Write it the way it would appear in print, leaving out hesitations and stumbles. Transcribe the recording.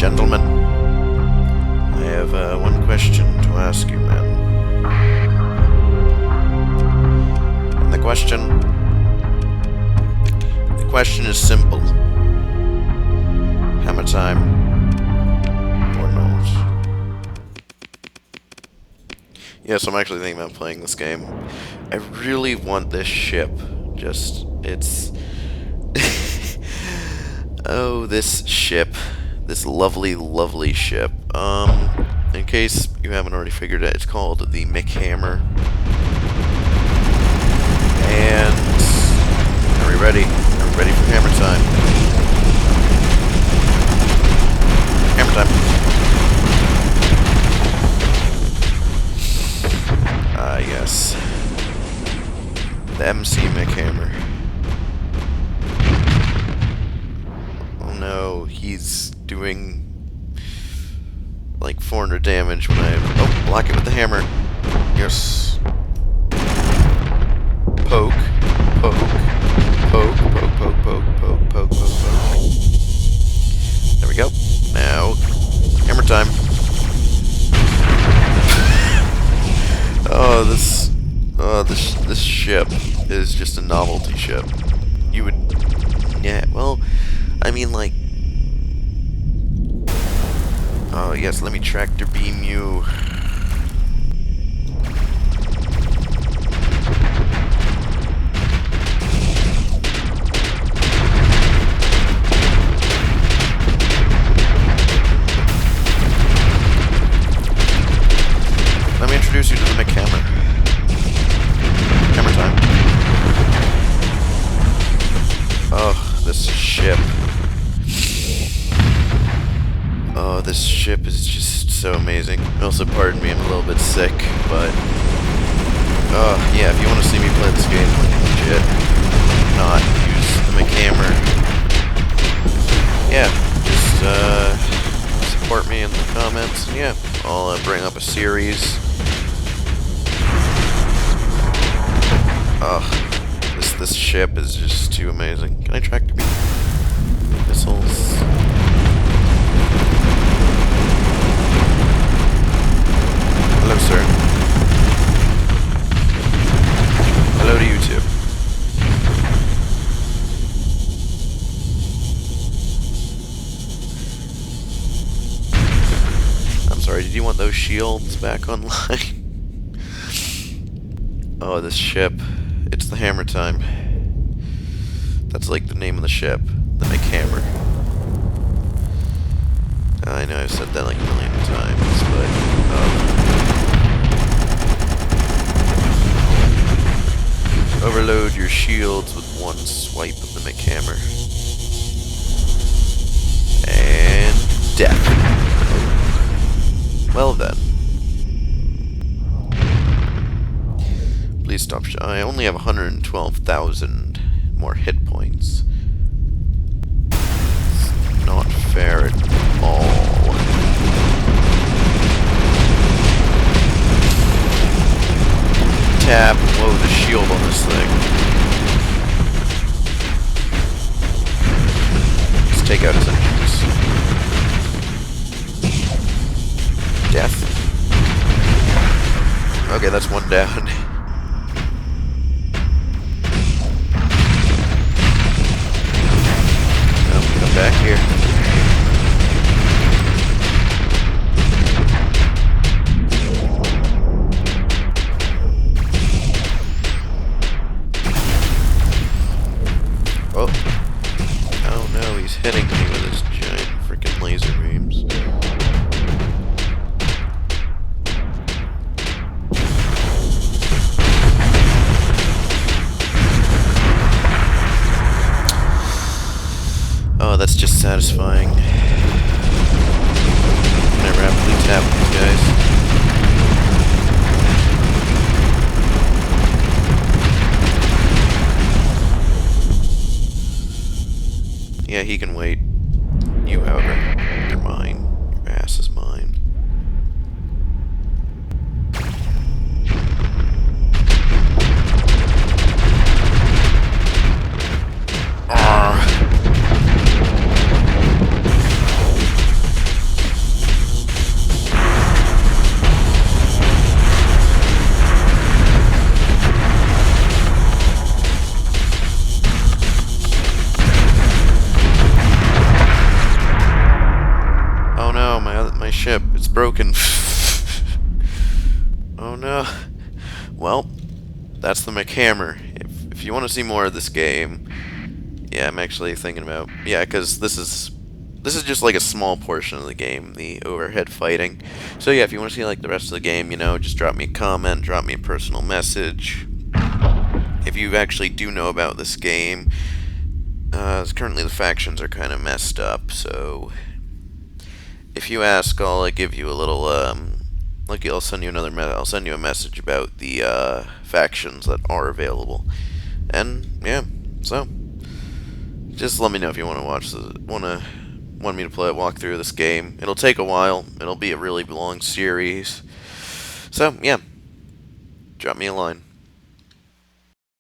Gentlemen, I have one question to ask you, man. And the question is simple. Hammer time or not? Yes, I'm actually thinking about playing this game. I really want this ship. It's... Oh, this ship. This lovely, lovely ship. In case you haven't already figured it, it's called the McHammer. And... Are we ready? Are we ready for hammer time? Hammer time. Ah, yes. The MC McHammer. Oh no, he's doing like 400 damage when I... Oh, block it with the hammer. Yes. Poke. Poke. Poke. Poke. Poke. Poke. Poke. Poke. Poke. Poke. There we go. Now, hammer time. This ship is just a novelty ship. You would... Yeah, well, I mean, like... Oh, yes, let me tractor beam you. Let me introduce you to the McHammer. Hammer time. Oh, this ship. Oh, this ship is just so amazing. Also, pardon me, I'm a little bit sick, but... Oh, yeah, if you want to see me play this game, legit, not use the McHammer. Yeah, just, support me in the comments. Yeah, I'll bring up a series. Oh, this ship is just too amazing. Can I tractor beam? Missiles. Hello, sir. Hello to you too. I'm sorry, did you want those shields back online? Oh, this ship. It's the hammer time. That's like the name of the ship. The McHammer. I know I've said that like a million times, but... Overload your shields with one swipe of the McHammer. And... death. Well then. Please stop. I only have 112,000 more hit points. It's not fair at all. Tap. Whoa, the shield on this thing. Let's take out his engines. Death. Okay, that's one down. Back here. Oh. Oh no, he's hitting me with his giant freaking laser beams. my ship. It's broken. Oh no. Well, that's the McHammer. If you want to see more of this game, yeah, I'm actually thinking about, yeah, because this is just like a small portion of the game, the overhead fighting. So yeah, if you want to see like the rest of the game, you know, just drop me a comment, drop me a personal message. If you actually do know about this game, currently the factions are kind of messed up, so if you ask, I'll give you a little, like I'll send you I'll send you a message about the factions that are available. And yeah, so just let me know if you want to watch want me to walk through this game. It'll take a while. It'll be a really long series. So yeah, drop me a line.